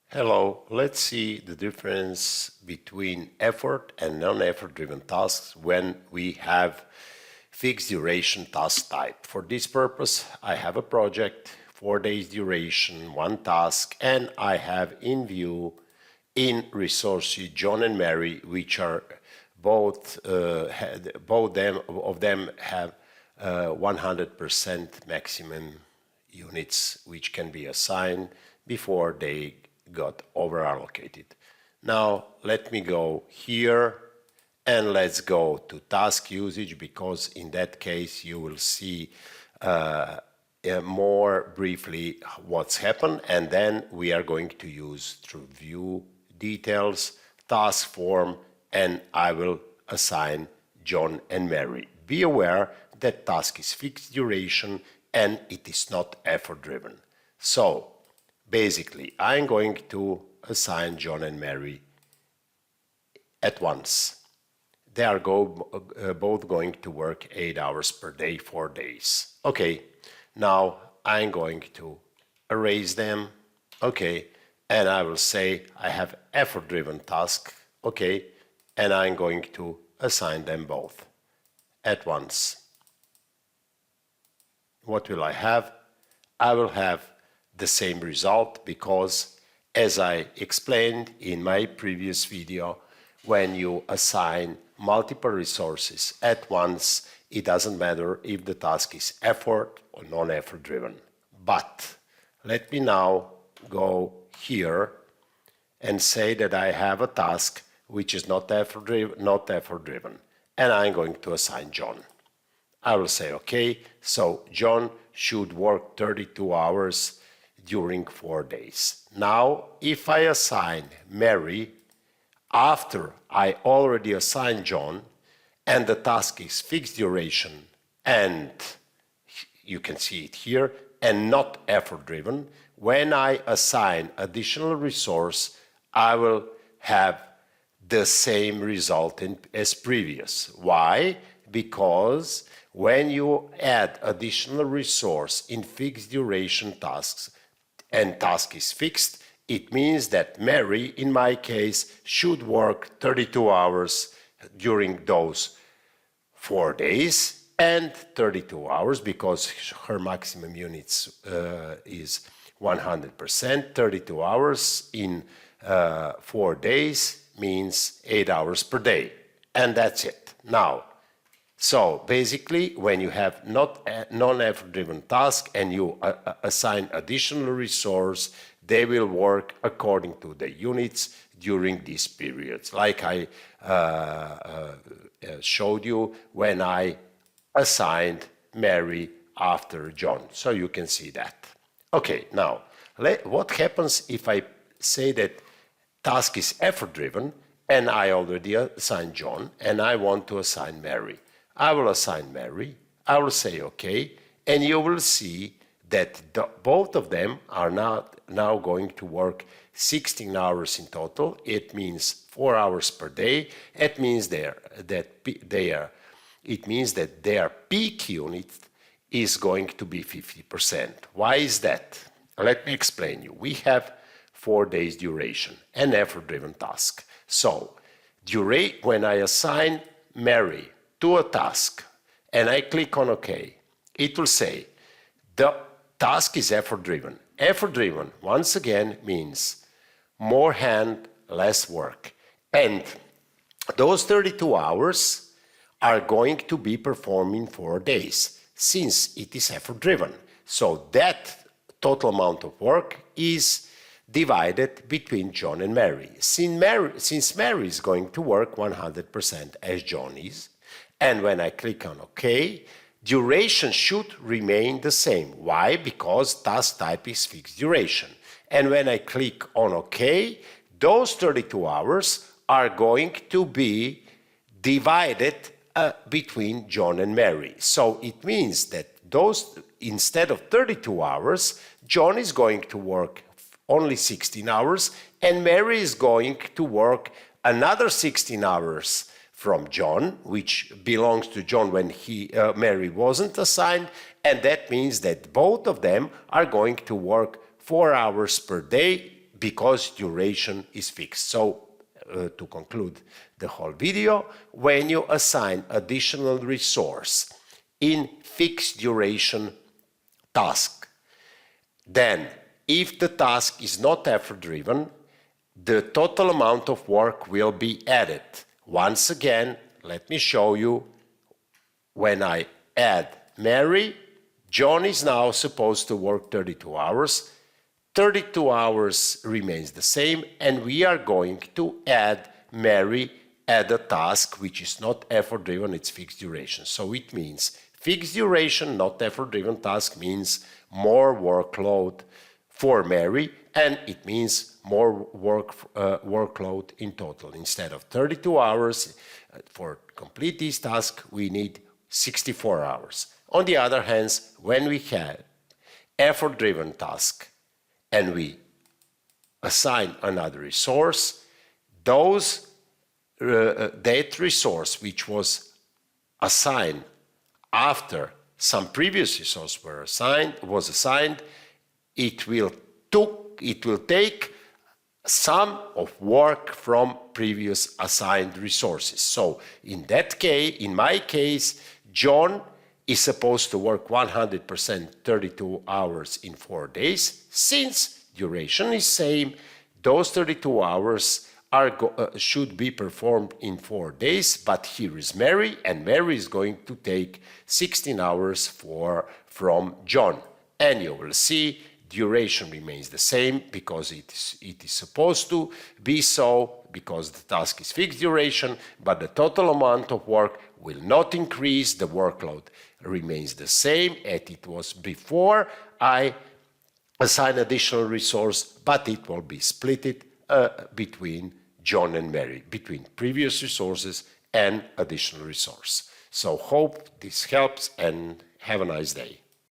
Hello, let's see the difference between effort and non-effort driven tasks when we have fixed duration task type. For this purpose, I have a project, 4 days duration, one task, and I have in view in resources John and Mary, which are both of them have 100% maximum units which can be assigned before they got over allocated. Now let me go here and let's go to task usage, because in that case you will see more briefly what's happened, and then we are going to use through view details, task form, and I will assign John and Mary. Be aware that task is fixed duration and it is not effort driven. So basically, I'm going to assign John and Mary at once. They are both going to work 8 hours per day, 4 days. Okay, now I'm going to erase them. Okay, and I will say I have effort-driven task. Okay, and I'm going to assign them both at once. What will I have? I will have the same result, because as I explained in my previous video, when you assign multiple resources at once, it doesn't matter if the task is effort or non-effort driven. But let me now go here and say that I have a task which is not effort driven, and I'm going to assign John. I will say okay, so John should work 32 hours during 4 days. Now, if I assign Mary after I already assigned John, and the task is fixed duration, and you can see it here, and not effort driven, when I assign additional resource, I will have the same result as previous. Why? Because when you add additional resource in fixed duration tasks, and task is fixed, it means that Mary, in my case, should work 32 hours during those 4 days, and 32 hours because her maximum units is 100%. 32 hours in 4 days means 8 hours per day, and that's it. Now, so basically, when you have non-effort driven task and you assign additional resource, they will work according to the units during these periods, like I showed you when I assigned Mary after John. So you can see that. Okay, now, what happens if I say that task is effort driven and I already assigned John and I want to assign Mary? I will assign Mary, I will say okay, and you will see that both of them are now going to work 16 hours in total. It means 4 hours per day. It means that their peak unit is going to be 50%. Why is that? Let me explain you. We have 4 days duration, an effort-driven task. So, when I assign Mary to a task and I click on OK, it will say the task is effort-driven. Effort-driven, once again, means more hand, less work. And those 32 hours are going to be performed in 4 days, since it is effort-driven. So that total amount of work is divided between John and Mary. Since Mary is going to work 100% as John is, and when I click on OK, duration should remain the same. Why? Because task type is fixed duration. And when I click on OK, those 32 hours are going to be divided between John and Mary. So it means that instead of 32 hours, John is going to work only 16 hours, and Mary is going to work another 16 hours from John, which belongs to John when Mary wasn't assigned, and that means that both of them are going to work 4 hours per day because duration is fixed. So to conclude the whole video, when you assign additional resource in fixed duration task, then if the task is not effort driven, the total amount of work will be added. Once again, let me show you. When I add Mary, John is now supposed to work 32 hours. 32 hours remains the same, and we are going to add Mary at a task which is not effort driven, it's fixed duration. So it means fixed duration, not effort driven task means more workload for Mary, and it means more workload in total. Instead of 32 hours for complete this task, we need 64 hours. On the other hand, when we have effort-driven task and we assign another resource, that resource which was assigned after some previous resource was assigned, it will take some of work from previous assigned resources. So in that case, in my case, John is supposed to work 100% 32 hours in 4 days. Since duration is same, those 32 hours should be performed in 4 days, but here is Mary, and Mary is going to take 16 hours from John. And you will see duration remains the same because it is supposed to be so, because the task is fixed duration, but the total amount of work will not increase. The workload remains the same as it was before I assign additional resource, but it will be split between John and Mary, between previous resources and additional resource. So hope this helps, and have a nice day.